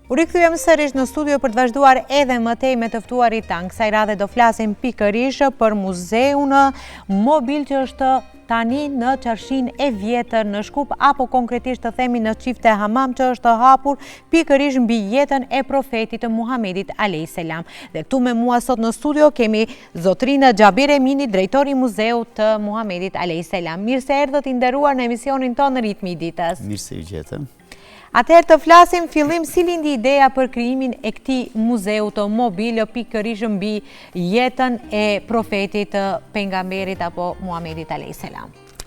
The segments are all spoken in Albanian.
U rikthyem sërish në studio për të vazhduar edhe më tej me të ftuarit tanë. Kësaj radhe do flasim pikërisht për muzeun mobil që është tani në Qarshin e Vjetër në Shkup, apo konkretisht të themi në Çifte Hamam, që është hapur pikërisht mbi jetën e profetit Muhamedit a.s. Dhe këtu me mua sot në studio kemi zotrinë Xhabir Emini, drejtori i Muzeut të Muhamedit a.s. Mirë se erdhët, i nderuar në emisionin tonë në Ritmi i Ditës. Mirë se ju gjetëm. Atëherë të flasim fillim si lindi ideja për krijimin e këtij muzeu të mobil pikërisht mbi jetën e profetit pejgamberit apo Muhamedit a.s.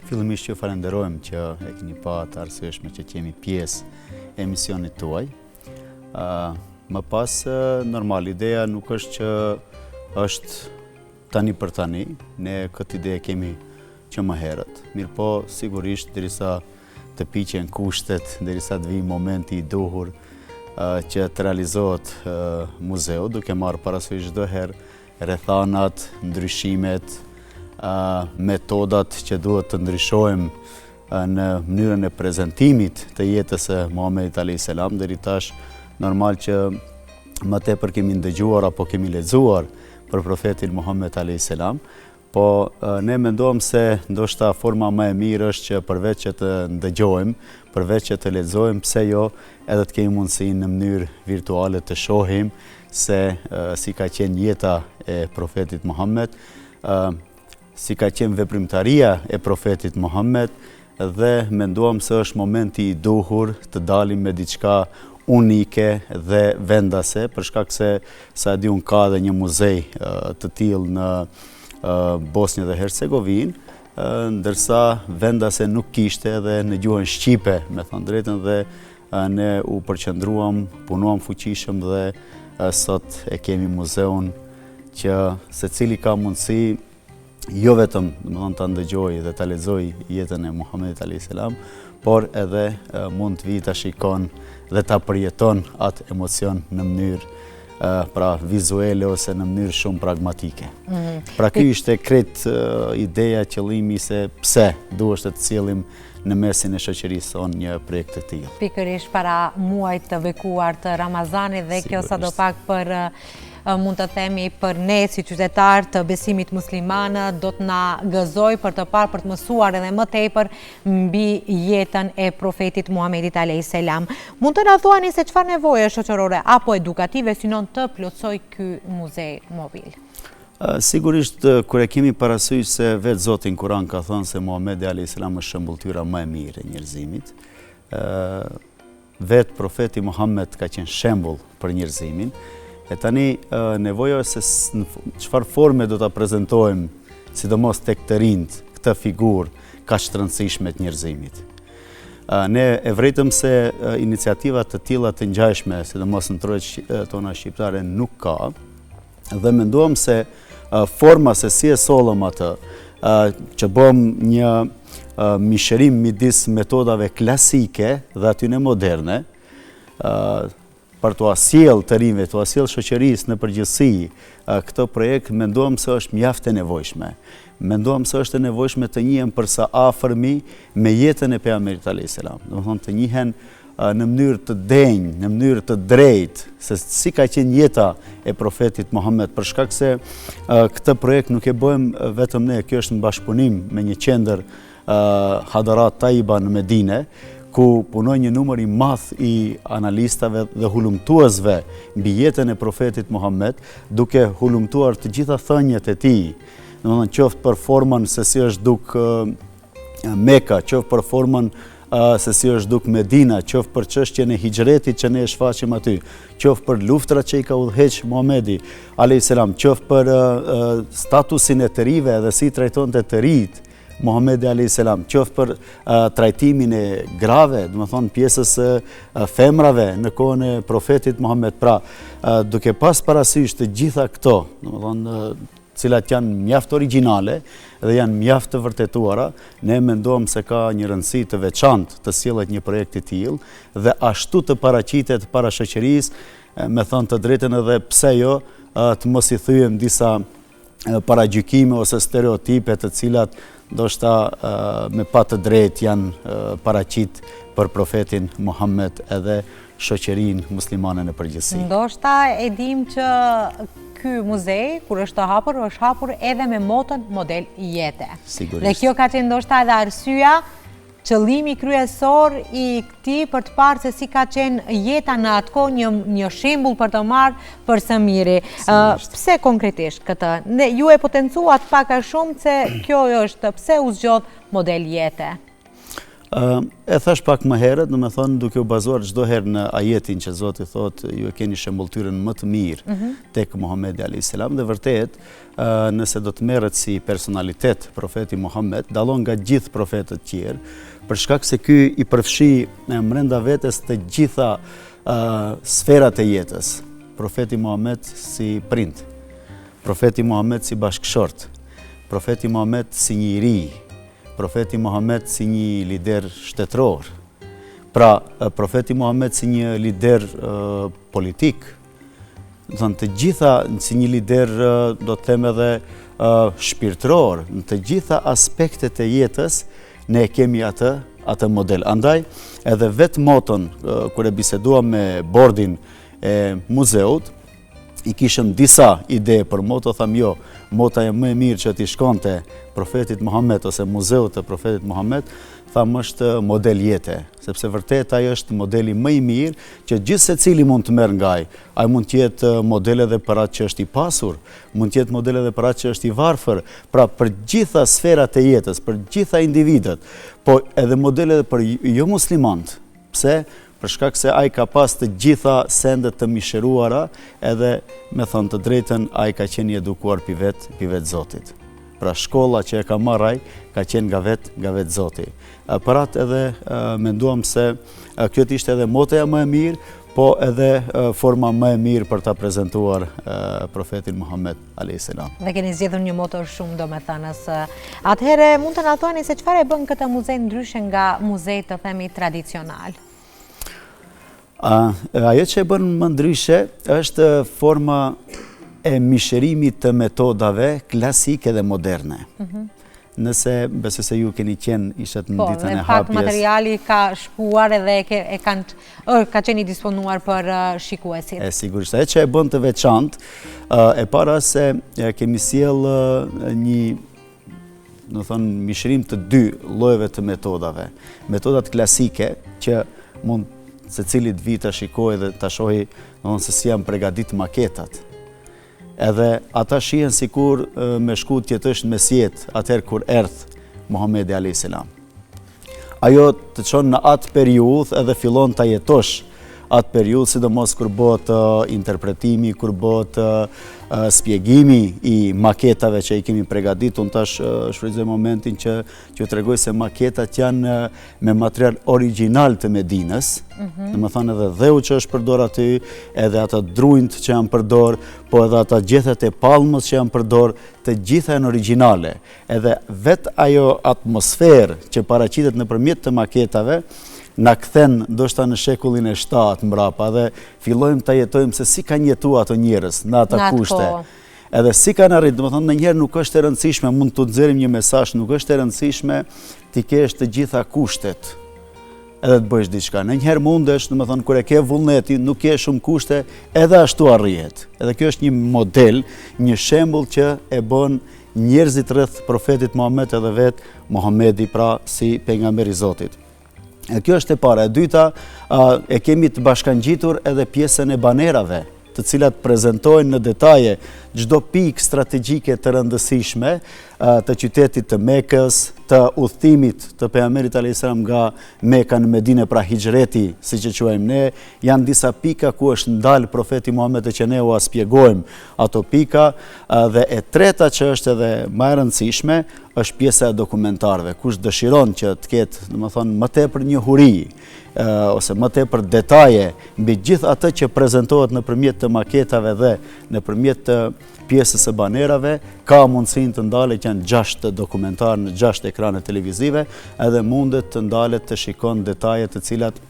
Fillimisht ju falenderojmë që e keni pa të arsyeshme që kemi pjesë e emisionit tuaj. Më pas, normal, ideja nuk është që është tani për tani, ne këtë ide kemi që më herët. Mirë po, sigurisht, derisa të piqen kushtet, derisa të vijë momenti i duhur që të realizohet muzeu, duke marrë parasysh çdo herë rrethanat, ndryshimet, metodat që duhet të ndryshojmë në mënyrën e prezantimit të jetës së Muhamedit a.s. Deri tash normal që më tepër kemi ndëgjuar apo kemi lexuar për profetin Muhammed a.s. Po ne mendojmë se ndoshta forma më e mirë është që përveç që të ndëgjojmë, përveç që të lexojmë, pse jo edhe të kemi mundësinë në mënyrë virtuale të shohim se si ka qenë jeta e profetit Muhammed, si ka qenë veprimtaria e profetit Muhammed, dhe menduam se është momenti i duhur të dalim me diçka unike dhe vendase, për shkak se sa e di unë ka edhe një muzej të tillë në Bosnjë dhe Hercegovinë, ndërsa vendase nuk kishte edhe në gjuhën shqipe, me thënë drejtën, dhe ne u përqendruam, punuam fuqishëm dhe sot e kemi muzeun që secili ka mundësi jo vetëm ta ndëgjojë dhe ta lexojë jetën e Muhamedit a.s., por edhe mund të vijë ta shikon dhe ta përjeton atë emocion në mënyrë pra vizuele ose në mënyrë shumë pragmatike. Pra ky ishte krejt ideja, qëllimi se pse duhet të cillim në mesin e shoqërisë sonë një projekt të tillë. Pikërisht para muajit të bekuar të Ramazanit, dhe kjo sadopak për mund të themi për ne si qytetar të besimit musliman do të na gëzoj për të parë, për të mësuar edhe më tepër mbi jetën e profetit Muhamedit a.s. Mund të na thuani se çfarë nevoje shoqërore apo edukative synon të plotësoj ky muzej mobil? Sigurisht, kur e kemi parasysh se vetë Zoti në Kur'an ka thënë se Muhamedi a.s. është shembulltyra më e mirë e njerëzimit, vetë profeti Muhammed ka qenë shembull për njerëzimin. E tani nevoja se në çfarë forme do ta prezantojmë, sidomos tek të rinjt, këtë figurë kaq të rëndësishme të njerëzimit. Ne e vërejtëm se iniciativa të tilla të ngjashme, sidomos në trojet tona shqiptare, nuk ka, dhe menduam se forma se si e sollëm atë, që bëm një mishërim midis metodave klasike dhe atyne moderne, për të sjellë të rinjve, të sjellë shoqërisë në përgjithësi këtë projekt, menduam se është mjaft e nevojshme. Menduam se është e nevojshme të njihen përsa afërmi me jetën e pejgamberit a.s. Domethënë të njihen në mënyrë të denjë, në mënyrë të drejtë, se si ka qenë jeta e profetit Muhammed, për shkak se këtë projekt nuk e bëjmë vetëm ne, kjo është në bashkëpunim me një qendër Hadarat Taiba në Medinë, ku punoj një numër i madh i analistave dhe hulumtuesve mbi jetën e profetit Muhammed, duke hulumtuar të gjitha thënjet e tij. Domethënë qoftë për formën se si është duk Mekka, qoftë për formën se si është duk Medina, qoftë për çështjen e hijretit që ne e shfaqim aty, qoftë për luftrat që i ka udhëheq Muhamedi a.s., qoftë për statusin e të rive dhe si trajtonte të rinjt Muhamedi a.s., qoftë për trajtimin e grave, do të thonë pjesës femrave në kohën e profetit Muhammed. Pra, duke pas parasysh të gjitha këto, do të thonë cilat janë mjaft origjinale dhe janë mjaft të vërtetuara, ne mendojmë se ka një rëndësi të veçantë të sjellet një projekt i tillë dhe ashtu të paraqitet para shoqërisë, me thënë të drejtën edhe pse jo të mos i thyem disa paragjykime ose stereotipe të cilat ndoshta me pa të drejtë janë paraqit për profetin Muhammed, edhe shoqërinë muslimane në përgjithësi. Ndoshta e dim që ky muzej, kur është hapur edhe me motën model jete. Sigurisht. Dhe kjo ka qenë ndoshta edhe arsyeja, qëllimi kryesor i këtij për të parë se si ka qenë jeta në atë kohë një shembull për të marrë për së miri. Pse konkretisht këtë? Ju e potencuat pak a shumë se kjo është pse u zgjodh model jete. E thash pak më herët, domethënë duke u bazuar çdo herë në ajetin që Zoti thotë ju e keni shembulltyrën më të mirë tek Muhamedi alayhis salam, dhe vërtet nëse do të merret si personalitet profeti Muhammed, dallon nga gjithë profetët tjerë, për shkak se ky i përfshi brenda vetes të gjitha sferat e jetës. Profeti Muhammed si prind, profeti Muhammed si bashkëshort, profeti Muhammed si një i ri, profeti Muhammed si një lider shtetëror, pra profeti Muhammed si një lider politik, të gjitha si një lider, do të them edhe shpirtëror, në të gjitha aspektet e jetës ne kemi atë model. Andaj edhe vetë moton, kur e biseduam me bordin e muzeut, i kishëm disa ide për moto, tham jo, mota e më e mirë që t'i shkonte profetit Muhammed ose muzeut të profetit Muhammed, tham është model jete, sepse vërtet ai është modeli më i mirë që gjithë secili mund të merr nga ai. Ai mund të jetë model edhe për atë që është i pasur, mund të jetë model edhe për atë që është i varfër, pra për gjitha sferat e jetës, për gjitha individët, po edhe model edhe për jo muslimanët. Pse? Për shkak se ai ka pas të gjitha sendet të misheruara, edhe me thënë të drejtën ai ka qenë i edukuar pi vet Zotit. Pra shkolla që e ka marrë ai ka qenë nga vet Zoti. Për atë edhe menduam se kjo ishte edhe motoja më e mirë, po edhe forma më e mirë për ta prezantuar profetin Muhammed alayhis salam. Dhe keni zgjedhur një motor shumë, domethënës. Atëherë mund të na thoni se çfarë e bën këtë muzej ndryshe nga muzejt të themi tradicional? Ajo që e bën më ndryshe është forma e misherimit të metodave klasike dhe moderne. Nëse besoj se ju keni qenë ishet në ditën e hapjes. Po, dhe pak materiali ka shkuar edhe ka qenë i disponuar për shikuesit. Sigurisht, ajo që e bën të veçantë, e para se kemi sjell një, do thonë, misherim të dy llojeve të metodave. Metodat klasike që mund se cilit vit të shikoj dhe të shohi se si janë përgatit maketat. Edhe ata shihen sikur me shku tjetësh në mesjet atëherë kur erdh Muhamedi alayhis salam. Ajo të çon në atë periudhë edhe fillon ta jetosh atë periudhë, sidomos kur bëhet interpretimi, kur bëhet spjegimi i maketave që i kemi përgatitur. Unë tash shfrytëzoj momentin që ju tregoj se maketat janë me material origjinal të Medinës, domethënë edhe dheu që është përdor aty, edhe ata drujt që janë përdor, po edhe ata gjethet e palmës që janë përdor, të gjitha janë origjinale. Edhe vetë ajo atmosferë që paraqitet nëpërmjet të maketave na kthen ndoshta në shekullin e 7 mbrapa dhe fillojmë ta jetojmë se si kanë jetuar ato njerëz në ata kushte. Edhe si kanë arritur, domethënë ndonjëherë nuk është e rëndësishme, mund të nxjerrim një mesazh, nuk është e rëndësishme ti kesh të gjitha kushtet edhe të bësh diçka. Ndonjëherë mundesh, domethënë kur e ke vullnetin, nuk ke shumë kushte, edhe ashtu arrihet. Edhe kjo është një model, një shembull që e bën njerëzit rreth profetit Muhammed edhe vet Muhamedi, pra si pejgamberi i Zotit. Kjo është e para. E dyta, e kemi të bashkangjitur edhe pjesën e banerave, të cilat prezantojnë në detaje çdo pikë strategjike të rëndësishme të qytetit të Mekës, të udhëtimit të pejgamberit alayhis salam nga Meka në Medinë, pra hijreti, siç e quajmë ne. Janë disa pika ku është ndalë profeti Muhammed që ne u shpjegojmë ato pika, dhe e treta që është edhe më e rëndësishme është pjesa e dokumentarëve. Kush dëshiron që të ketë, domethënë, më tepër njohuri ose më tepër detaje mbi gjithë atë që prezantohet nëpërmjet të maketave dhe nëpërmjet të pjesës së banerave, ka mundësinë të ndalet, janë 6 dokumentarë në 6 ekrane televizive, edhe mundet të ndalet të shikon detaje të cilat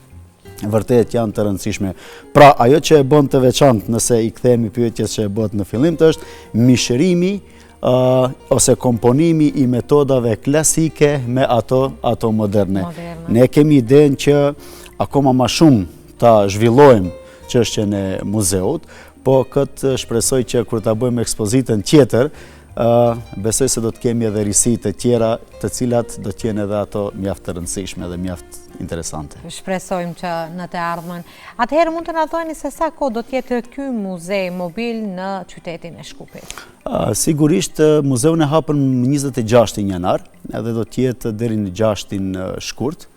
vërtet janë të rëndësishme. Pra, ajo që e bën të veçantë, nëse i kthehemi pyetjes që e bëhet në fillim, është mishërimi ose komponimi i metodave klasike me ato moderne. Ne kemi idenë që akoma më shumë ta zhvillojmë çështjen e muzeut, po këtë shpresoj që kur ta bëjmë ekspozitën tjetër, besoj se do të kemi edhe risi të tjera, të cilat do të jenë edhe ato mjaft të rëndësishme dhe mjaft interesante. Shpresojmë që në të ardhmen. Atëherë mund të na thoni se sa kohë do të jetë ky muzej mobil në qytetin e Shkupit? Sigurisht muzeun e hapën 26 janar, edhe do të jetë deri në 6 shkurt.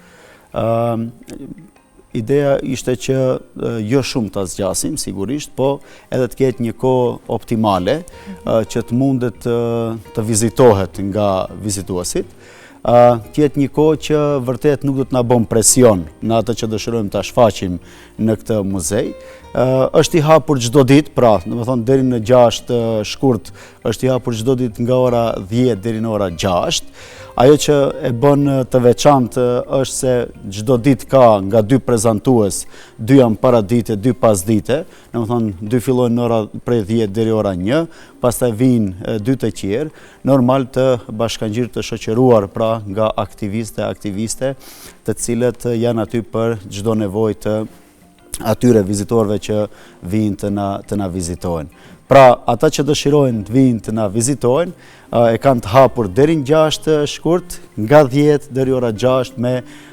Ideja ishte që jo shumë të zgjasim, sigurisht, po edhe të ketë një kohë optimale që të mundet të vizitohet nga vizituesit. Tjetë një kohë që vërtet nuk do të na bën presion në atë që dëshirojmë ta shfaqim në këtë muzej. Është i hapur çdo ditë, pra, domethënë deri në 6 shkurt është i hapur çdo ditë nga ora 10 deri në ora 6. Ajo që e bën të veçantë është se çdo ditë ka nga 2 prezantues, 2 janë paradite, 2 pasdite, domethënë 2 fillojnë në ora prej 10 deri ora 1, pastaj vijnë 2 të tjerë, normal të bashkangjyrë të shoqëruar pra nga aktiviste, të cilët janë aty për çdo nevojë të atyre vizitorëve që vijnë të na vizitojnë. Pra, ata që dëshirojnë të vijnë të na vizitojnë, e kanë të hapur deri në 6 shkurt, nga 10 deri ora 6 me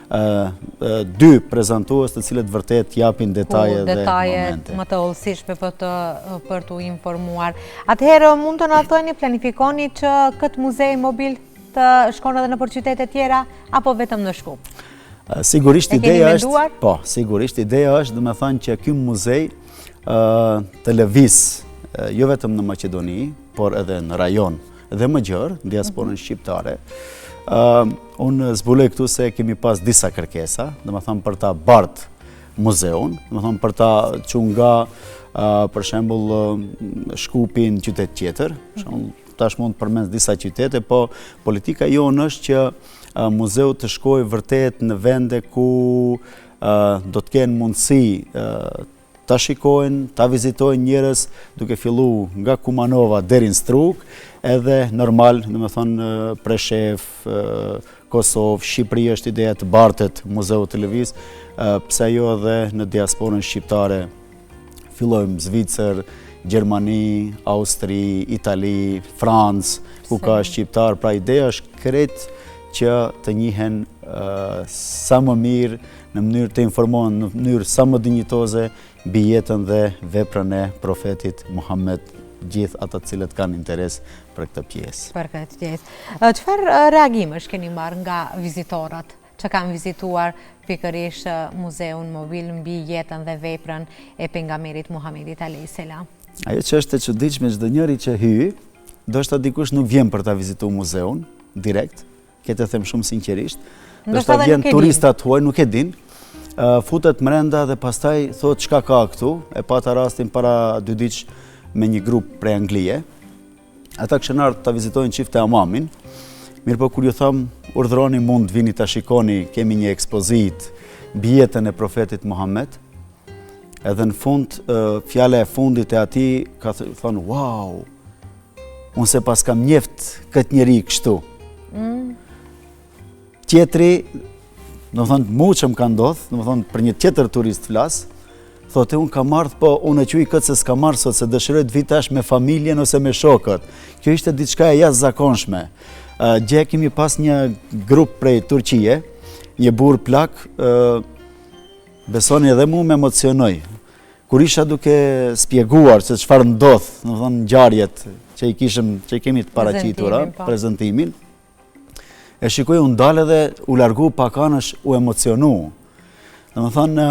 2 prezantues të cilët vërtet japin detaje dhe momente. Më të hollësishme për t'u informuar. Atëherë mund të na thoni, planifikoni që këtë muzej mobil të shkon edhe nëpër qytete tjera apo vetëm në Shkup? Sigurisht ideja është, po, sigurisht ideja është, domethënë që ky muzej të lëvizë jo vetëm në Maqedoni, por edhe në rajon dhe më gjerë, në diasporën shqiptare. Unë zbuloj këtu se kemi pas disa kërkesa, domethënë për ta bart muzeun, domethënë për ta çuar nga për shembull Shkupi në qytet tjetër, për shembull tash mund të përmend disa qytete, po politika jonë është që muzeu të shkojë vërtet në vende ku do të kenë mundësi ta shikojnë, ta vizitojnë njerëz duke fillu nga Kumanova deri në Struk, edhe normal, domethënë Preshef, Kosovë, Shqipëri është ideja të bartet muzeu të lëviz, pse jo edhe në diasporën shqiptare, fillojmë Zvicër, Gjermani, Austri, Itali, Francë, ku ka shqiptar, pra ideja është krejt që të njihen sa më mirë, në mënyrë të informohen, në mënyrë sa më dinjitoze mbi jetën dhe veprën e profetit Muhammed, gjithë ata të cilët kanë interes për këtë pjesë. Për këtë pjesë. Çfarë reagimesh keni marrë nga vizitorat që kanë vizituar pikërisht muzeun mobil mbi jetën dhe veprën e pejgamberit Muhamedit alayhis salam? Ajo që është e çuditshme, çdo njeri që hyj, ndoshta dikush nuk vjen për ta vizituar muzeun direkt, këtë them shumë sinqerisht. Ndoshta vjen turistat huaj, nuk e din. Futet brenda dhe pastaj thot çka ka këtu, e pata rastin para 2 ditë me një grup prej Anglie. Ata kishin ardhur ta vizitojnë çifte Amamin. Mirëpo kur ju tham, urdhroni mund vini ta shikoni, kemi një ekspozitë mbi jetën e profetit Muhammed. Edhe në fund, fjala e fundit e atij ka thonë, wow, unë se pas kam njeft këtë njeri kështu. Tjetri, domethënë mu që më ka ndodhur, domethënë për një tjetër turist flas, thotë unë kam ardhur, po unë e quaj këtë se s'kam ardhur sot, se dëshiroj të vi tash me familjen ose me shokët. Kjo ishte diçka e jashtëzakonshme. Gje kemi pas një grup prej Turqie, një burr plak, besoni edhe mu me emocionoj. Kur isha duke spjeguar se çfarë ndodh, domethënë ngjarjet që i kemi të paraqitura, prezantimin, e shikoj u ndalë dhe u largu pak anësh, u emocionu. Domethënë,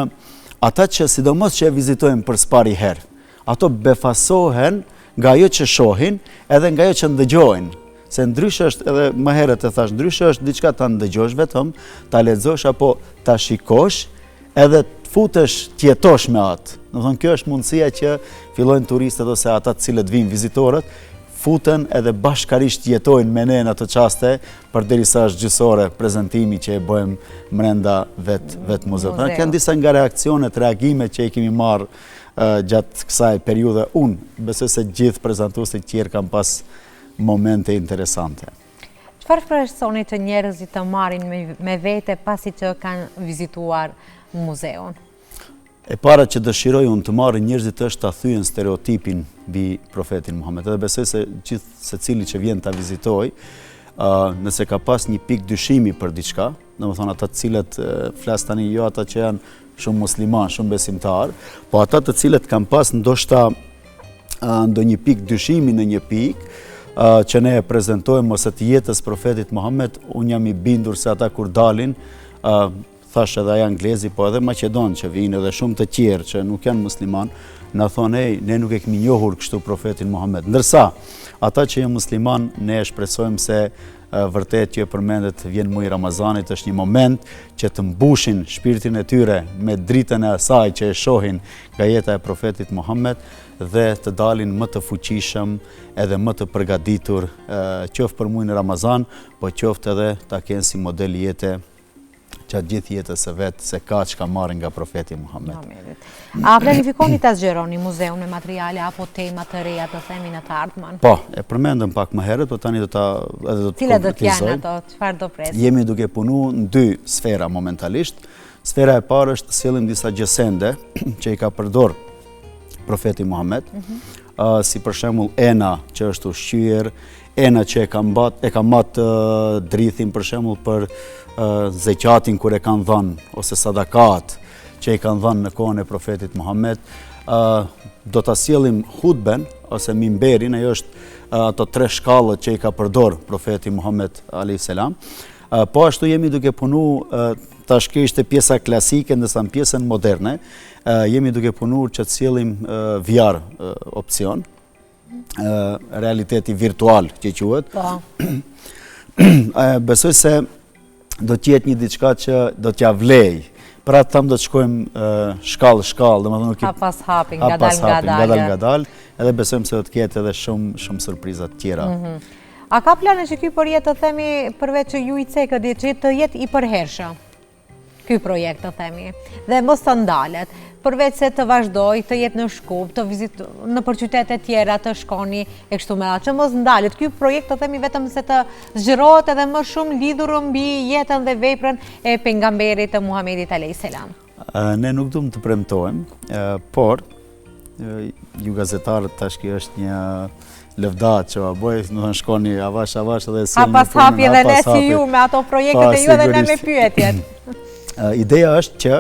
ata që sidomos që e vizitojnë për s'pari herë, ato befasohen nga ajo që shohin edhe nga ajo që ndëgjojnë. Se ndryshe është, edhe më herët e thash, ndryshe është diçka ta ndëgjosh vetëm, ta lexosh apo ta shikosh, edhe të futesh, të jetosh me atë. Domethënë, kjo është mundësia që fillojnë turistët ose ata të cilët vinë vizitorët, futen edhe bashkarisht jetojnë me ne në ato çaste, përderisa është gjysore prezantimi që e bëjmë brenda vet muzeut. Pra kanë disa nga reakcionet, reagimet që i kemi marrë gjatë kësaj periudhe. Unë besoj se gjithë prezantuesit tjerë kanë pas momente interesante. Çfarë shpresoni që njerëzit të marrin me vete pasi që kanë vizituar muzeun? E para që dëshiroj unë të marrë njerëzit është ta thyen stereotipin mbi profetin Muhammed. Edhe besoj se gjithë secili që vjen ta vizitoj, nëse ka pas një pikë dyshimi për diçka, domethënë ata të cilët flas tani jo ata që janë shumë musliman, shumë besimtar, po ata të cilët kanë pas ndoshta ndonjë pikë dyshimi në një pikë që ne e prezantojmë ose të jetës profetit Muhammed, unë jam i bindur se ata kur dalin, thash edhe ai anglezi, po edhe maqedon që vinë edhe shumë të tjerë që nuk janë musliman, na thonë, ne nuk e kemi njohur kështu profetin Muhammed. Ndërsa, ata që janë musliman, ne e shpresojmë se vërtet që e përmendet vjen muaj Ramazanit, është një moment që të mbushin shpirtin e tyre me dritën e asaj që e shohin nga jeta e profetit Muhammed dhe të dalin më të fuqishëm edhe më të përgatitur qoftë për muajin Ramazan, po qoftë edhe ta kenë si model jete gjatë gjithë jetës së vet se ka çka marrin nga profeti Muhammed. A planifikoni ta zgjeroni muzeun me materiale apo tema të reja të themi në të ardhmen? Po, e përmendëm pak më herët, po tani do të Cilat do të janë ato? Çfarë do presim? Jemi duke punuar në 2 sfera momentalisht. Sfera e parë është të sjellim disa gjësende që i ka përdor profeti Muhammed, si për shembull ena që është ushqyer, ena që e ka mat drithin për shembull për zeqatin kur e kanë dhënë ose sadakat që i kanë dhënë në kohën e profetit Muhammed. Do ta sjellim hutben ose mimberin, ajo është ato 3 shkallët që i ka përdor profeti Muhammed alayhis salam. Po ashtu jemi duke punuar tash kjo ishte pjesa klasike, ndërsa në pjesën moderne jemi duke punuar që të sjellim VR opsion, realiteti virtual që quhet. Besoj se do t'jetë një diçka që do t'ja vlej. Pra tam do të shkojmë shkallë, domethënë hap pas hapi, ngadal, edhe besojmë se do të ketë edhe shumë surpriza të tjera. A ka plane që ky projekt të themi përveç që ju i cekët që të jetë i përhershëm? Ky projekt të themi dhe mos të ndalet, përveç se të vazhdoj, të jetë në Shkup, të në për qytete tjera të shkoni e kështu me radhë, që mos ndalet. Ky projekt të themi vetëm se të zgjerohet edhe më shumë lidhur mbi jetën dhe veprën e pejgamberit të Muhamedit alayhis salam. Ne nuk duam të premtojmë, por ju gazetarët tash kjo është një lëvdat që bëj, do të shkoni avash edhe si hap pas hapi edhe ne si ju me ato projektet e ju edhe ne me pyetjet. Ideja është që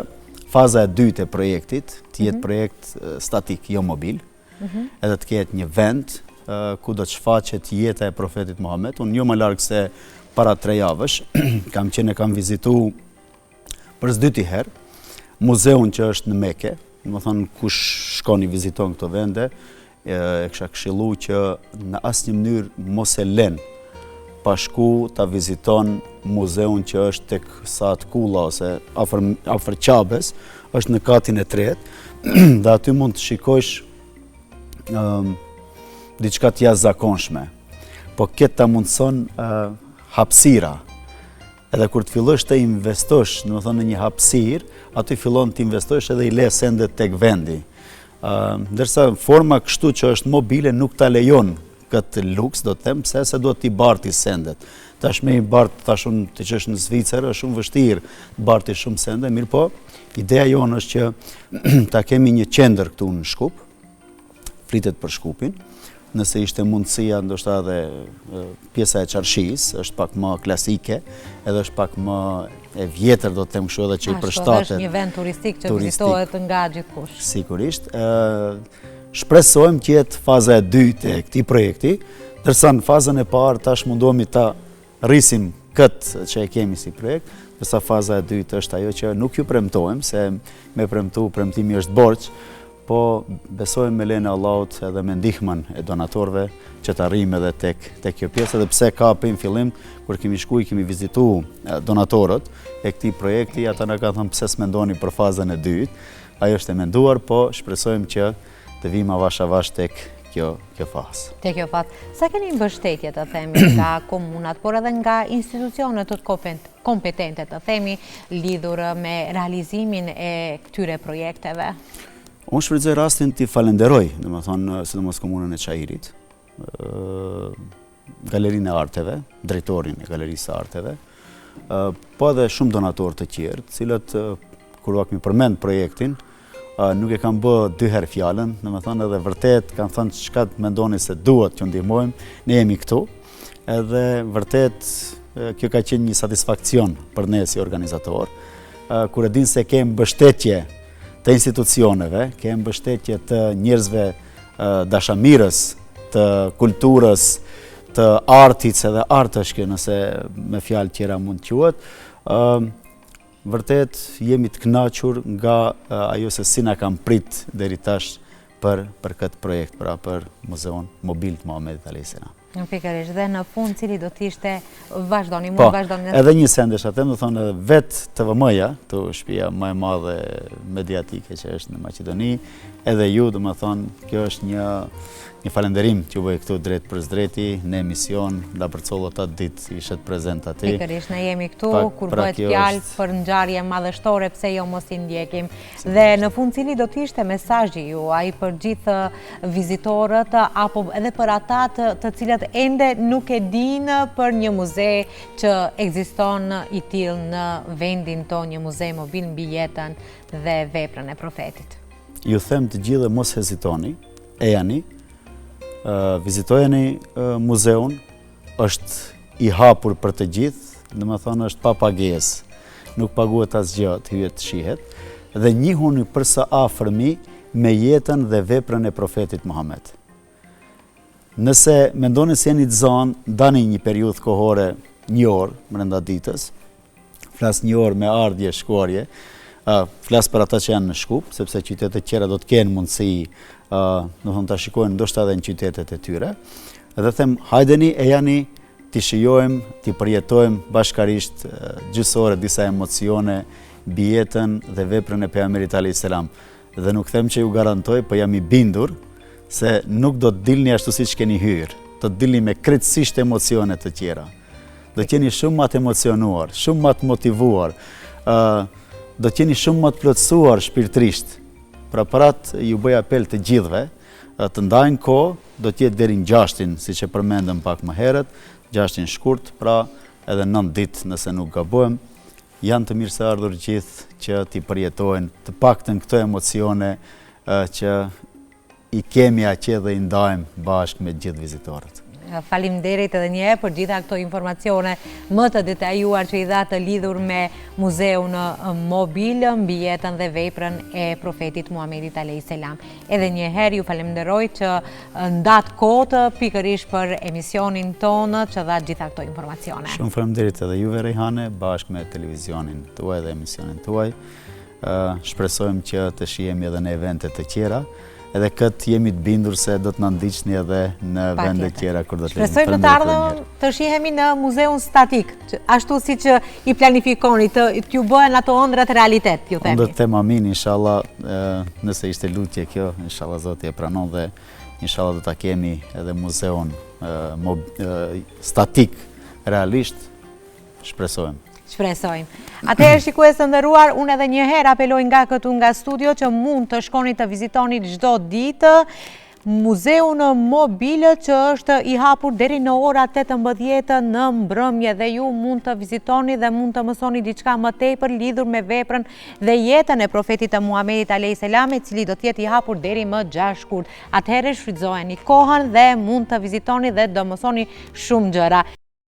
faza e dytë e projektit të jetë projekt statik, jo mobil, edhe të ketë një vend ku do të shfaqet jeta e profetit Muhammed. Unë jo më larg se para 3 javësh kam vizituar për së dyti herë muzeun që është në Mekë, domethënë kush shkon i viziton këto vende, e kisha këshilluar që në asnjë mënyrë mos e lën pa shku ta viziton muzeun që është tek Saat Kulla ose afër Qabes, është në katin e 3, dhe aty mund të shikojsh diçka të jashtëzakonshme. Po këtë ta mundson hapësira. Edhe kur të fillosh të investosh, domethënë në një hapësirë, aty fillon të investosh edhe i le sendet tek vendi. Ndërsa forma kështu që është mobile nuk ta lejon këtë luks, do të them, pse se do t'i barti sendet. Tashme i bart, tash unë të qesh në Zvicër, është shumë vështirë të barti shumë sende, mirë po, ideja jonë është që ta kemi një qendër këtu në Shkup, fritet për Shkupin, nëse ishte mundësia, ndoshta edhe pjesa e Qarshis, është pak më klasike, edhe është pak më e vjetër, do të them kështu, edhe që i përshtatet. Është një vend turistik që vizitohet nga gjithkush. Sigurisht. Shpresojmë që jetë faza e dytë e këtij projekti, ndërsa në fazën e parë tash mundohemi ta rrisim këtë që e kemi si projekt, ndërsa faza e dytë është ajo që nuk ju premtojmë, se me premtimi është borxh, po besojmë me lejen e Allahut edhe me ndihmën e donatorëve që të arrijmë edhe tek kjo pjesë, edhe pse ka në fillim kur kemi shkuar, kemi vizituar donatorët e këtij projekti, ata na kanë thënë pse s'mendoni për fazën e dytë. Ajo është e menduar, po shpresojmë që të vim avash tek kjo fazë. Tek kjo fazë. Sa keni mbështetje të themi nga komunat, por edhe nga institucionet të kompetente të themi lidhur me realizimin e këtyre projekteve? Unë shfrytëzoj rastin t'i falenderoj, domethënë sidomos komunën e Çajirit, Galerinë e Arteve, drejtorin e Galerisë së Arteve, po edhe shumë donatorë të tjerë, të cilët kur kemi përmend projektin, nuk e kam bë dy herë fjalën, domethënë edhe vërtet kanë thënë çka mendoni se duhet që ndihmojmë, ne jemi këtu. Edhe vërtet kjo ka qenë një satisfakcion për ne si organizator, kur e din se kemë mbështetje të institucioneve, kemë mbështetje të njerëzve dashamirës, të kulturës, të artit, se dhe art është kjo nëse me fjalë tjera mund të quhet. Vërtet jemi të kënaqur nga ajo se si na kanë prit deri tash për këtë projekt, pra për Muzeun Mobil të Muhamedit alayhis salam. Pikërisht, dhe në fund cili do të ishte vazhdoni, mund vazhdoni. Edhe një sendesh atë, do thonë vetë TVM-ja, këtu shtëpia më e madhe mediatike që është në Maqedoni, edhe ju, do të thonë, kjo është një falenderim që ju bëj këtu drejt për drejti, në emision, la përcollo atë ditë ishit prezent aty. Pikërisht, ne jemi këtu kur bëhet fjalë për ngjarje madhështore, pse jo mos i ndjekim. Dhe në fund cili do të ishte mesazhi juaj për gjithë vizitorët apo edhe për ata të cilët ende nuk e dinë për një muze që ekziston i tillë në vendin tonë, një muze mobil mbi jetën dhe veprën e profetit. Ju them të gjithë mos hezitoni, ejani, vizitojeni muzeun, është i hapur për të gjithë, domethënë është pa pagesë, nuk paguhet asgjë, të hyet të shihet, dhe njihuni përsa afërmi me jetën dhe veprën e profetit Muhammed. Nëse mendoni se jeni të zanë, ndani një periudhë kohore, një orë brenda ditës, flas një orë me ardhje, shkuarje, flas për ata që janë në Shkup, sepse qytetet tjera do të kenë mundësi, do thonë ta shikojnë ndoshta edhe në qytetet e tyre. Dhe them, hajdeni e jani t'i shijojmë, t'i përjetojmë bashkarisht gjysore disa emocione, mbi jetën dhe veprën e pejgamberit alayhis salam. Dhe nuk them që ju garantoj, po jam i bindur se nuk do të dilni ashtu siç keni hyrë, do të dilni me krejtësisht emocione të tjera. Do të jeni shumë më të emocionuar, shumë më të motivuar, do të jeni shumë më të plotësuar shpirtërisht. Pra parat ju bëj apel të gjithëve, të ndajnë kohë, do të jetë deri në 6-in, siç e përmendëm pak më herët, 6-in shkurt, pra edhe 9 ditë nëse nuk gabojmë, janë të mirëseardhur gjithë që t'i përjetojnë të paktën këto emocione që i kemi aqe dhe i ndajmë bashkë me gjithë vizitorët. Faleminderit edhe një herë për gjitha këto informacione më të detajuar që i dha të lidhur me Muzeun Mobil mbi jetën dhe veprën e profetit Muhamedit alayhis salam. Edhe një herë ju falenderoj që ndat kohë pikërisht për emisionin tonë që dha gjitha këto informacione. Shumë faleminderit edhe juve Rejhane, bashkë me televizionin tuaj dhe emisionin tuaj. Shpresojmë që të shihemi edhe në evente të tjera. Edhe këtë jemi të bindur se do të na ndiqni edhe në vende tjera kur do të jemi. Shpresojmë në të ardhmen të shihemi në muzeun statik, ashtu siç i planifikoni, të ju bëhen ato ëndrat realitet, ju themi. Do të them amin, inshallah, nëse ishte lutje kjo, inshallah Zoti e pranon dhe inshallah do ta kemi edhe muzeun statik realisht. Shpresojmë. Atëherë shikues të nderuar, unë edhe një herë apeloj nga këtu nga studio që mund të shkoni të vizitoni çdo ditë Muzeun Mobil që është i hapur deri në orat 18 në mbrëmje dhe ju mund të vizitoni dhe mund të mësoni diçka më tepër lidhur me veprën dhe jetën e profetit të Muhamedit alayhis salam, i cili do të jetë i hapur deri më 6 shkurt. Atëherë shfrytëzojeni kohën dhe mund të vizitoni dhe do mësoni shumë gjëra.